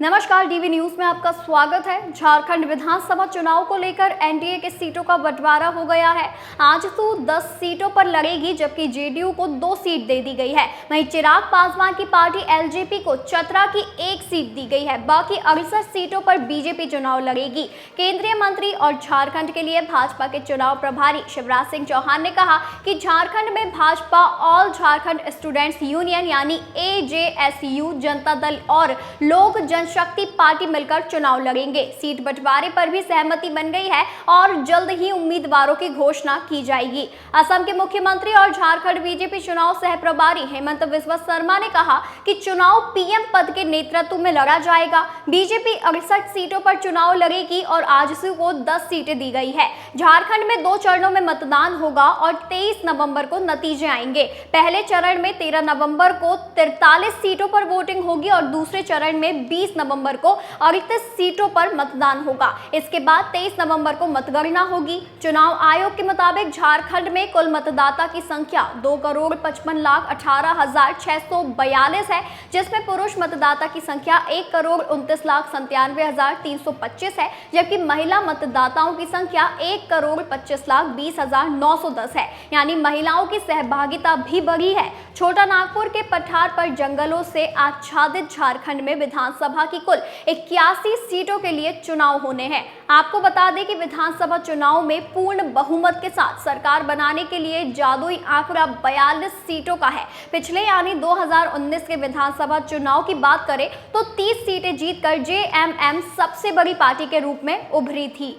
नमस्कार, DV news में आपका स्वागत है। झारखंड विधानसभा चुनाव को लेकर एनडीए के सीटों का बंटवारा हो गया है। आजसू 10 सीटों पर लड़ेगी, जबकि जेडीयू को 2 सीट दे दी गई है। वहीं चिराग पासवान की पार्टी एलजेपी को चतरा की 1 सीट दी गई है। बाकी 68 सीटों पर बीजेपी चुनाव लड़ेगी। केंद्रीय मंत्री और झारखंड के लिए भाजपा के चुनाव प्रभारी शिवराज सिंह चौहान ने कहा कि झारखंड में Bhajpa all Jharkhand students union यानी AJSU, जनता दल और लोक शक्ति पार्टी मिलकर चुनाव लड़ेंगे। सीट बंटवारे पर भी सहमति बन गई है और जल्द ही उम्मीदवारों की घोषणा की जाएगी। असम के मुख्यमंत्री और झारखंड बीजेपी चुनाव सह प्रभारी हेमंत बिस्वा शर्मा ने कहा कि चुनाव पीएम पद के नेतृत्व में लड़ा जाएगा। बीजेपी 68 सीटों पर चुनाव लड़ेगी और आजसू को 10 सीटें दी गई है। झारखंड में 2 चरणों में मतदान होगा और 23 नवंबर को नतीजे आएंगे। पहले चरण में 13 नवंबर को 43 सीटों पर वोटिंग होगी और दूसरे चरण में 20 नवंबर को 38 सीटों पर मतदान होगा। इसके बाद 23 नवंबर को मतगणना होगी। चुनाव आयोग के मुताबिक झारखंड में कुल मतदाता की संख्या 2,55,18,642 है, जिसमें पुरुष मतदाता की संख्या 1,29,97,325 है, जबकि महिला मतदाताओं की संख्या 1,25,20,910 है। यानी महिलाओं की सहभागिता भी बढ़ी है। छोटा नागपुर के पठार पर जंगलों से आच्छादित झारखंड में विधानसभा की कुल 81 सीटों के लिए चुनाव होने हैं। आपको बता दें कि विधानसभा चुनाव में पूर्ण बहुमत के साथ सरकार बनाने के लिए जादुई आंकड़ा 42 सीटों का है। पिछले यानी 2019 के विधानसभा चुनाव की बात करें तो 30 सीटें जीतकर JMM सबसे बड़ी पार्टी के रूप में उभरी थी।